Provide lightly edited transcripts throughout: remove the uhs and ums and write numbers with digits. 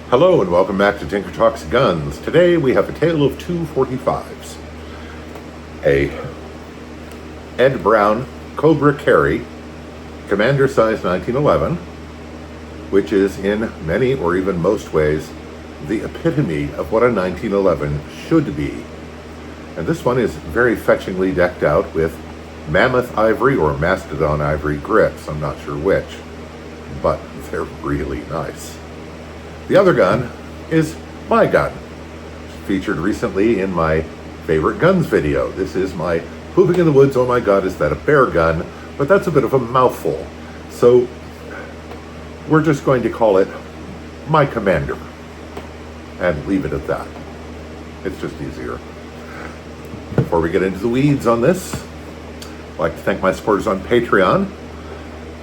Hello and welcome back to Tinker Talks Guns. Today we have a tale of two 45s. A Ed Brown Cobra Carry, Commander size 1911, which is in many or even most ways the epitome of what a 1911 should be. And this one is very fetchingly decked out with mammoth ivory or mastodon ivory grips. I'm not sure which, but they're really nice. The other gun is my gun, featured recently in my favorite guns video. This is my Pooping in the Woods, oh my god, is that a bear gun? But that's a bit of a mouthful. So we're just going to call it my Commander and leave it at that. It's just easier. Before we get into the weeds on this, I'd like to thank my supporters on Patreon.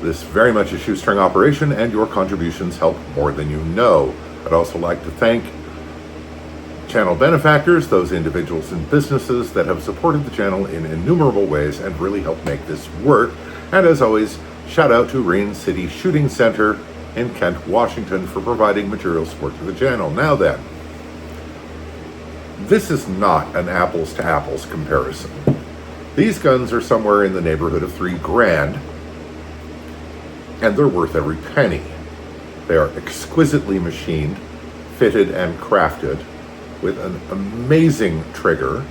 This is very much a shoestring operation, and your contributions help more than you know. I'd also like to thank channel benefactors, those individuals and businesses that have supported the channel in innumerable ways and really helped make this work. And as always, shout out to Rain City Shooting Center in Kent, Washington for providing material support to the channel. Now then, this is not an apples to apples comparison. These guns are somewhere in the neighborhood of $3,000. And they're worth every penny. They are exquisitely machined, fitted, and crafted with an amazing trigger,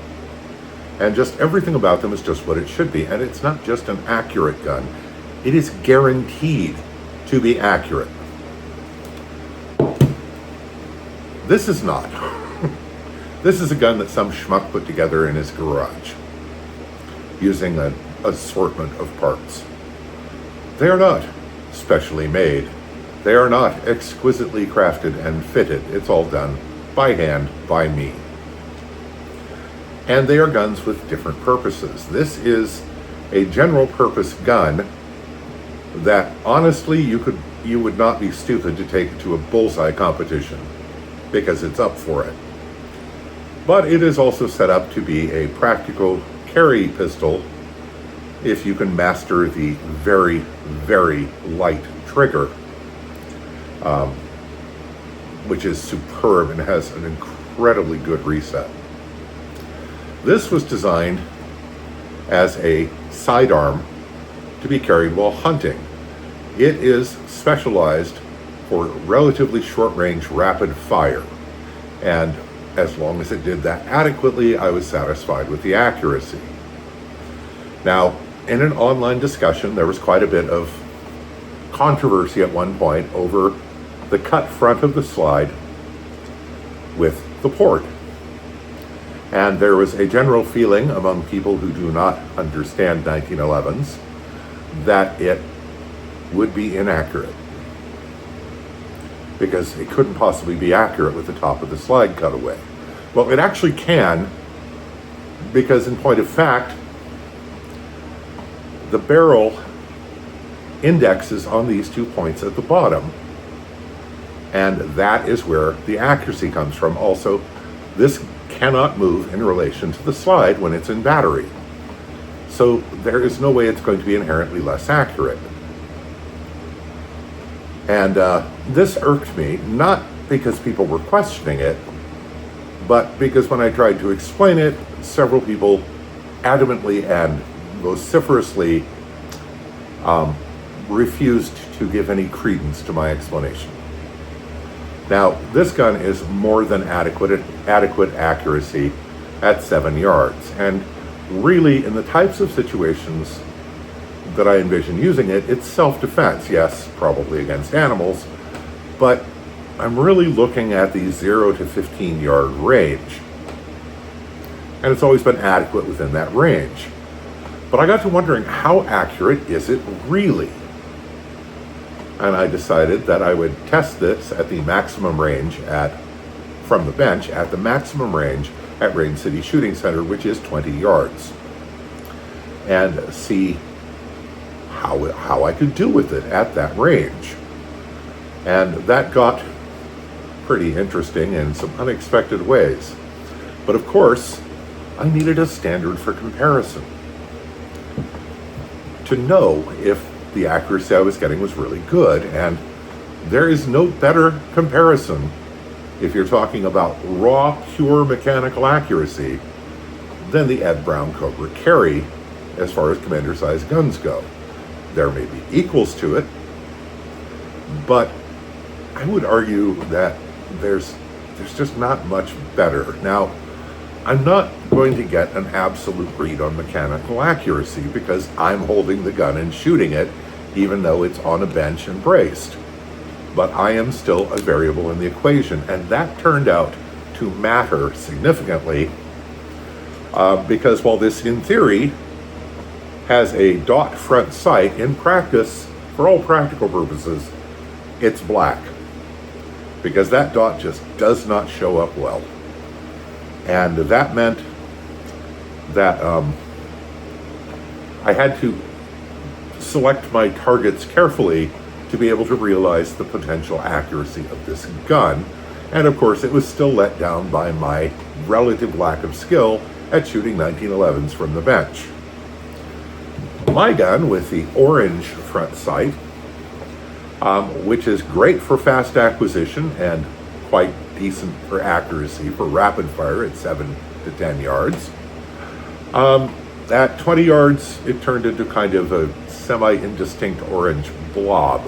and just everything about them is just what it should be. And it's not just an accurate gun, it is guaranteed to be accurate. This is not. This is a gun that some schmuck put together in his garage using an assortment of parts. They are not specially made. They are not exquisitely crafted and fitted. It's all done by hand, by me. And they are guns with different purposes. This is a general purpose gun that honestly you would not be stupid to take to a bullseye competition because it's up for it. But it is also set up to be a practical carry pistol if you can master the very, very light trigger, which is superb and has an incredibly good reset. This was designed as a sidearm to be carried while hunting. It is specialized for relatively short-range rapid fire, and as long as it did that adequately, I was satisfied with the accuracy. Now, in an online discussion, there was quite a bit of controversy at one point over the cut front of the slide with the port. And there was a general feeling among people who do not understand 1911s that it would be inaccurate, because it couldn't possibly be accurate with the top of the slide cut away. Well, it actually can, because in point of fact, the barrel indexes on these 2 points at the bottom, and that is where the accuracy comes from. Also, this cannot move in relation to the slide when it's in battery, so there is no way it's going to be inherently less accurate. And this irked me, not because people were questioning it, but because when I tried to explain it, several people adamantly and vociferously refused to give any credence to my explanation. Now, this gun is more than adequate accuracy at 7 yards, and really in the types of situations that I envision using it, it's self-defense, yes, probably against animals, but I'm really looking at the 0 to 15 yard range, and it's always been adequate within that range. But I got to wondering, how accurate is it really? And I decided that I would test this at the maximum range from the bench at the maximum range at Rain City Shooting Center, which is 20 yards, and see how I could do with it at that range. And that got pretty interesting in some unexpected ways. But of course, I needed a standard for comparison to know if the accuracy I was getting was really good, and there is no better comparison if you're talking about raw, pure mechanical accuracy, than the Ed Brown Cobra Carry as far as commander-sized guns go. There may be equals to it, but I would argue that there's just not much better. Now, I'm not going to get an absolute read on mechanical accuracy because I'm holding the gun and shooting it, even though it's on a bench and braced. But I am still a variable in the equation, and that turned out to matter significantly because while this, in theory, has a dot front sight, in practice, for all practical purposes, it's black, because that dot just does not show up well. And that meant that I had to select my targets carefully to be able to realize the potential accuracy of this gun. And of course, it was still let down by my relative lack of skill at shooting 1911s from the bench. My gun, with the orange front sight, which is great for fast acquisition and quite decent for accuracy for rapid fire at 7 to 10 yards. At 20 yards, it turned into kind of a semi-indistinct orange blob,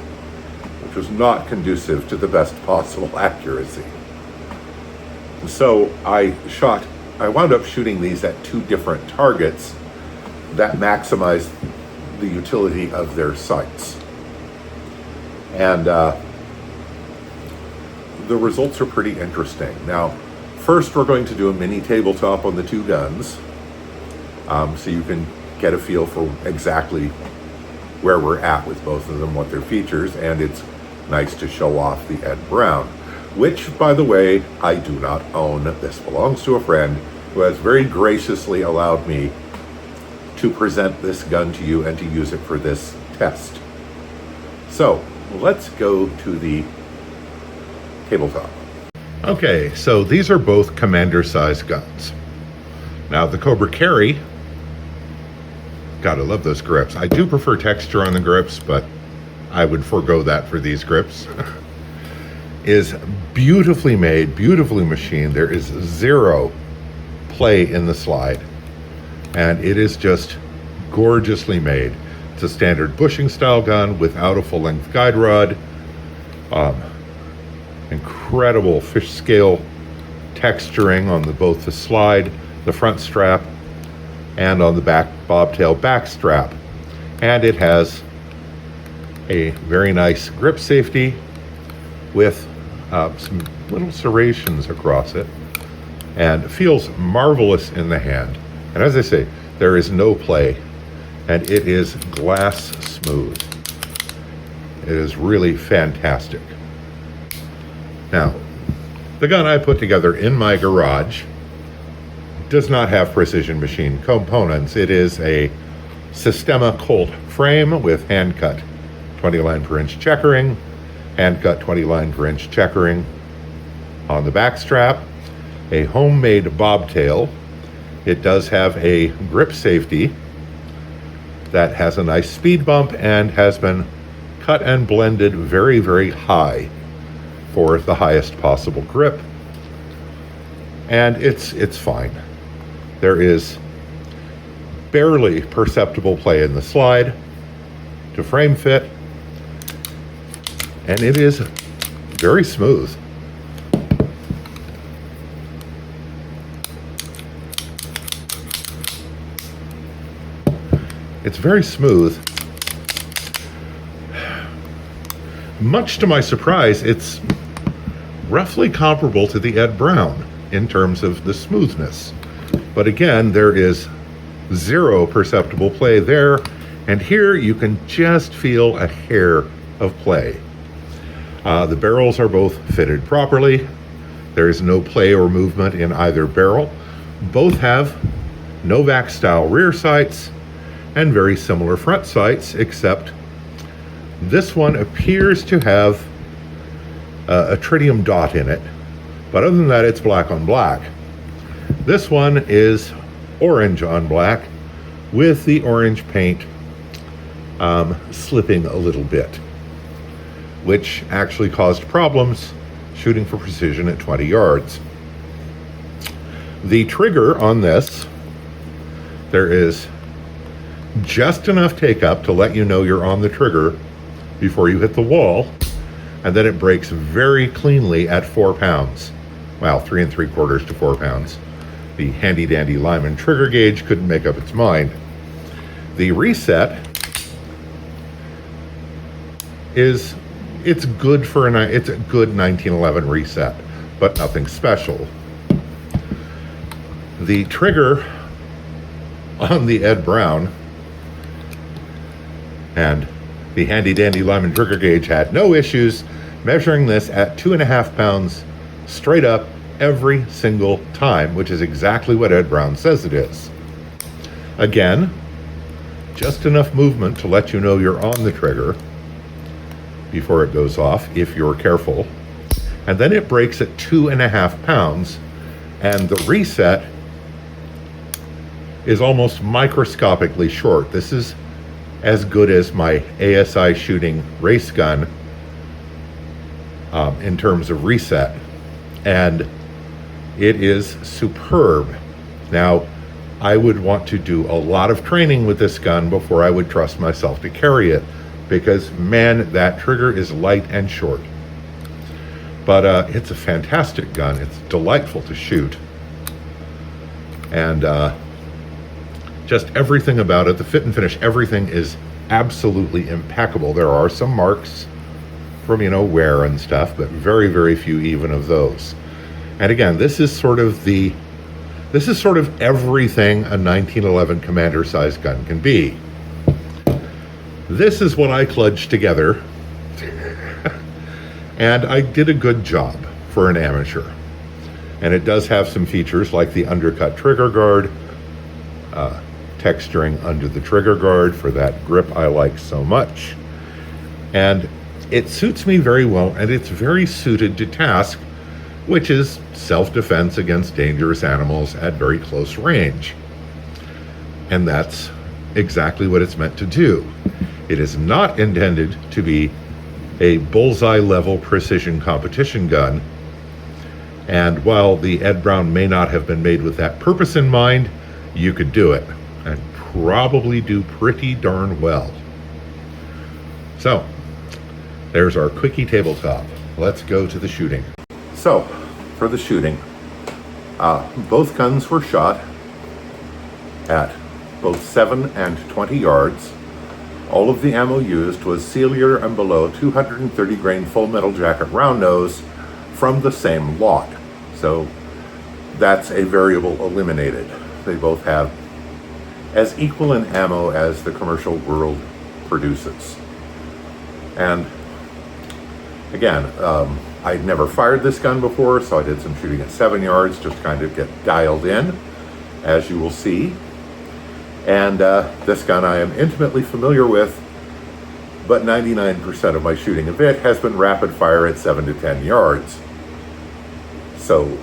which was not conducive to the best possible accuracy. So I wound up shooting these at two different targets that maximized the utility of their sights. And the results are pretty interesting. Now, first we're going to do a mini tabletop on the two guns, so you can get a feel for exactly where we're at with both of them, what their features, and it's nice to show off the Ed Brown, which, by the way, I do not own. This belongs to a friend who has very graciously allowed me to present this gun to you and to use it for this test. So let's go to the tabletop. Okay, so these are both commander-sized guns. Now, the Cobra Carry, gotta love those grips. I do prefer texture on the grips, but I would forego that for these grips. Is beautifully made, beautifully machined. There is zero play in the slide, and it is just gorgeously made. It's a standard bushing style gun without a full-length guide rod. Incredible fish scale texturing on both the slide, the front strap, and on the back bobtail back strap. And it has a very nice grip safety with some little serrations across it, and feels marvelous in the hand. And as I say, there is no play, and it is glass smooth. It is really fantastic. Now, the gun I put together in my garage does not have precision machine components. It is a Sistema Colt frame with hand-cut 20 line per inch checkering, hand-cut 20 line per inch checkering on the back strap, a homemade bobtail. It does have a grip safety that has a nice speed bump and has been cut and blended very, very high for the highest possible grip. And it's fine. There is barely perceptible play in the slide to frame fit, and it is very smooth. It's very smooth. Much to my surprise, it's roughly comparable to the Ed Brown in terms of the smoothness. But again, there is zero perceptible play there, and here you can just feel a hair of play. The barrels are both fitted properly. There is no play or movement in either barrel. Both have Novak style rear sights and very similar front sights, except this one appears to have a tritium dot in it, but other than that, it's black on black. This one is orange on black, with the orange paint slipping a little bit, which actually caused problems shooting for precision at 20 yards. The trigger on this, there is just enough take up to let you know you're on the trigger before you hit the wall, and then it breaks very cleanly at 4 pounds. Well, 3 3/4 to 4 pounds. The handy dandy Lyman trigger gauge couldn't make up its mind. The reset is, it's good for it's a good 1911 reset, but nothing special. The trigger on the Ed Brown and the handy dandy Lyman trigger gauge had no issues measuring this at 2.5 pounds straight up every single time, which is exactly what Ed Brown says it is. Again, just enough movement to let you know you're on the trigger before it goes off, if you're careful. And then it breaks at 2.5 pounds, and the reset is almost microscopically short. This is as good as my ASI shooting race gun in terms of reset, and it is superb. Now, I would want to do a lot of training with this gun before I would trust myself to carry it, because man, that trigger is light and short. But it's a fantastic gun. It's delightful to shoot, and just everything about it, the fit and finish, everything is absolutely impeccable. There are some marks from, wear and stuff, but very, very few even of those. And again, this is sort of everything a 1911 commander size gun can be. This is what I kludged together, and I did a good job for an amateur. And it does have some features like the undercut trigger guard, texturing under the trigger guard for that grip I like so much. And it suits me very well, and it's very suited to task, which is self-defense against dangerous animals at very close range. And that's exactly what it's meant to do. It is not intended to be a bullseye level precision competition gun. And while the Ed Brown may not have been made with that purpose in mind, you could do it and probably do pretty darn well. So, there's our quickie tabletop. Let's go to the shooting. So, for the shooting, both guns were shot at both 7 and 20 yards. All of the ammo used was Celier and below 230 grain full metal jacket round nose from the same lot. So that's a variable eliminated. They both have as equal in ammo as the commercial world produces. And again, I'd never fired this gun before, so I did some shooting at 7 yards just to kind of get dialed in, as you will see. And this gun I am intimately familiar with, but 99% of my shooting of it has been rapid fire at 7 to 10 yards. So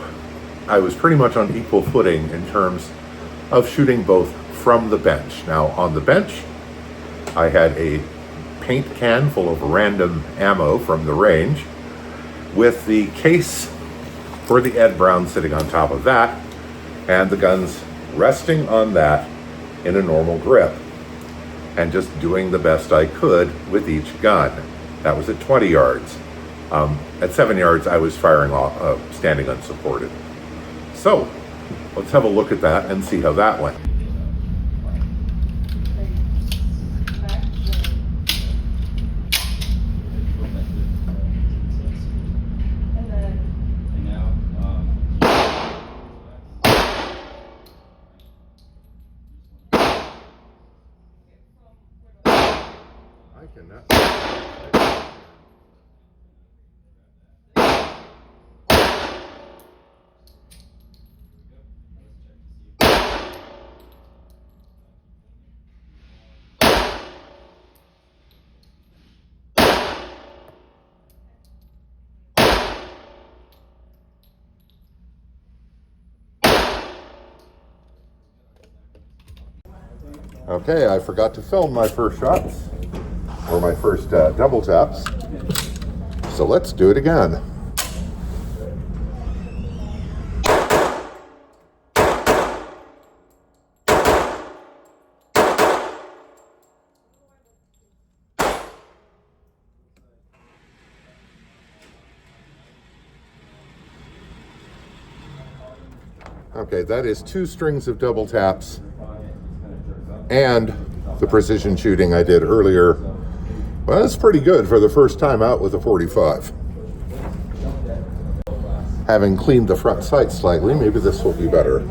I was pretty much on equal footing in terms of shooting both from the bench. Now on the bench, I had a paint can full of random ammo from the range, with the case for the Ed Brown sitting on top of that, and the guns resting on that in a normal grip, and just doing the best I could with each gun. That was at 20 yards. At 7 yards, I was firing off, standing unsupported. So let's have a look at that and see how that went. I cannot. Okay, I forgot to film my first shots, or my first double taps, so let's do it again. Okay, that is 2 strings of double taps and the precision shooting I did earlier. Well, that's pretty good for the first time out with a 45. Having cleaned the front sight slightly, maybe this will be better.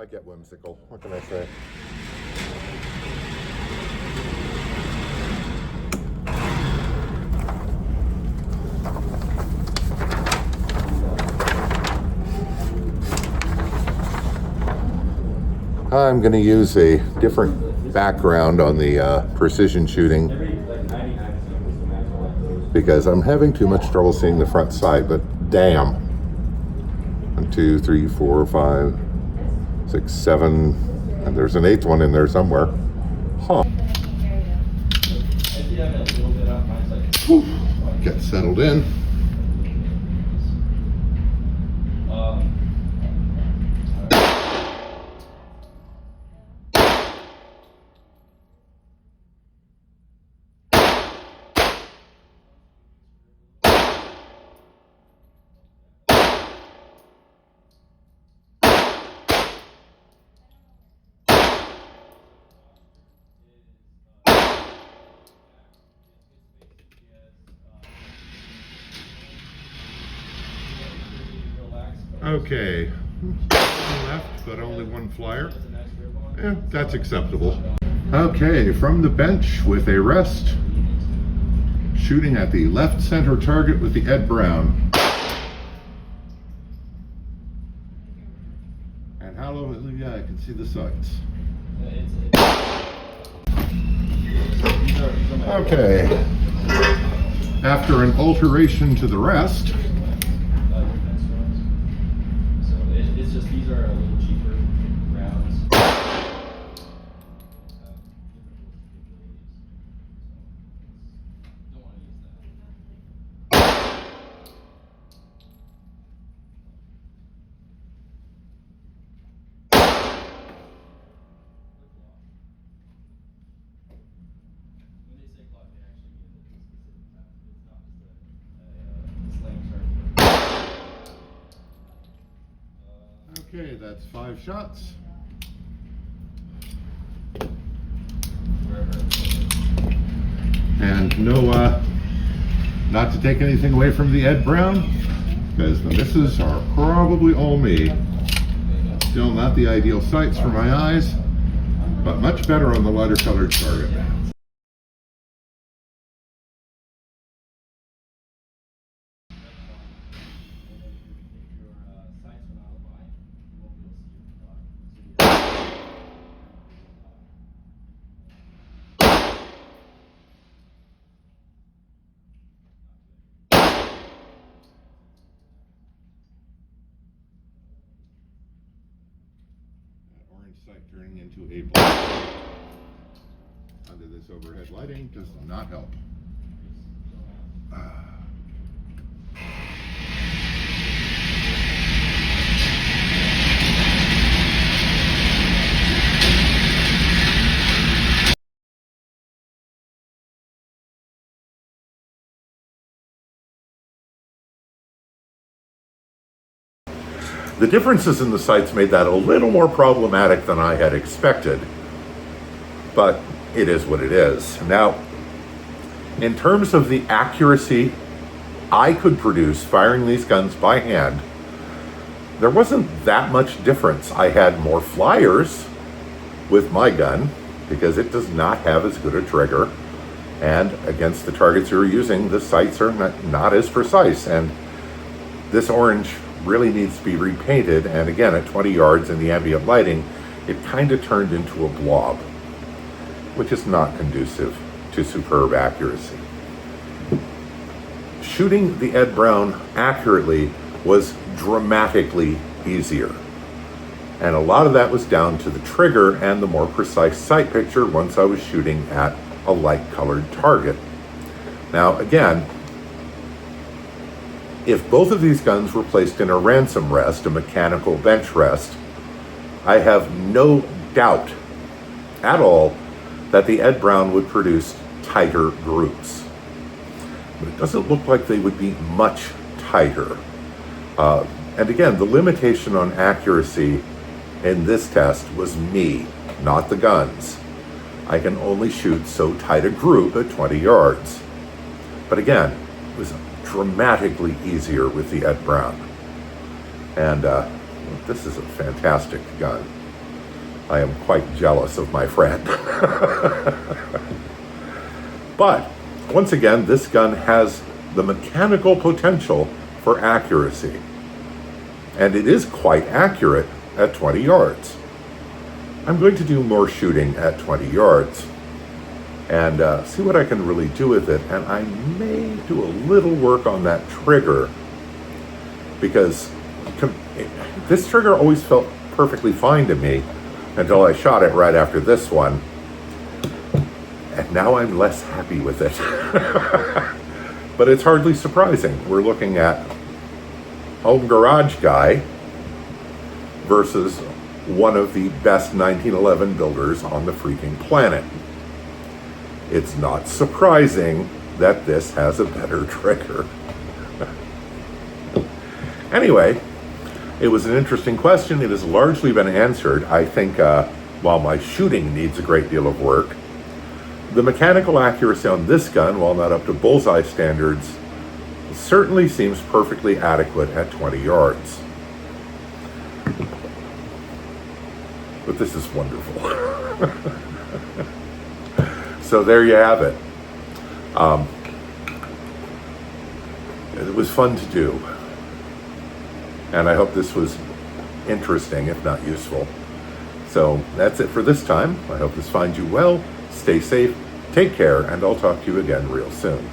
I get whimsical. What can I say? I'm going to use a different background on the precision shooting because I'm having too much trouble seeing the front sight, but damn. 1, 2, 3, 4, 5, 6, 7, and there's an 8th one in there somewhere. Huh. Whew. Get settled in. Okay, left, but only 1 flyer. Yeah, that's acceptable. Okay, from the bench with a rest, shooting at the left center target with the Ed Brown. And hallelujah, I can see the sights. Okay, after an alteration to the rest, it's just these are a little cheaper rounds. Don't want to use that. When they say clock, they actually mean that it's not just a slang term. okay, that's 5 shots. And no, not to take anything away from the Ed Brown, because the misses are probably all me. Still not the ideal sights for my eyes, but much better on the lighter colored target. Sight turning into a black under this overhead lighting does not help. The differences in the sights made that a little more problematic than I had expected, but it is what it is. Now, in terms of the accuracy I could produce firing these guns by hand, there wasn't that much difference. I had more flyers with my gun because it does not have as good a trigger, and against the targets you're using, the sights are not as precise, and this orange really needs to be repainted, and again, at 20 yards in the ambient lighting, it kind of turned into a blob, which is not conducive to superb accuracy. Shooting the Ed Brown accurately was dramatically easier, and a lot of that was down to the trigger and the more precise sight picture once I was shooting at a light colored target. Now again, if both of these guns were placed in a ransom rest, a mechanical bench rest, I have no doubt at all that the Ed Brown would produce tighter groups. But it doesn't look like they would be much tighter. And again, the limitation on accuracy in this test was me, not the guns. I can only shoot so tight a group at 20 yards. But again, it was dramatically easier with the Ed Brown. And this is a fantastic gun. I am quite jealous of my friend. But once again, this gun has the mechanical potential for accuracy. And it is quite accurate at 20 yards. I'm going to do more shooting at 20 yards and see what I can really do with it. And I may do a little work on that trigger, because this trigger always felt perfectly fine to me until I shot it right after this one. And now I'm less happy with it. But it's hardly surprising. We're looking at Home Garage Guy versus one of the best 1911 builders on the freaking planet. It's not surprising that this has a better trigger. Anyway, it was an interesting question. It has largely been answered. I think while my shooting needs a great deal of work, the mechanical accuracy on this gun, while not up to bullseye standards, certainly seems perfectly adequate at 20 yards. But this is wonderful. So there you have it. It was fun to do. And I hope this was interesting, if not useful. So that's it for this time. I hope this finds you well. Stay safe, take care, and I'll talk to you again real soon.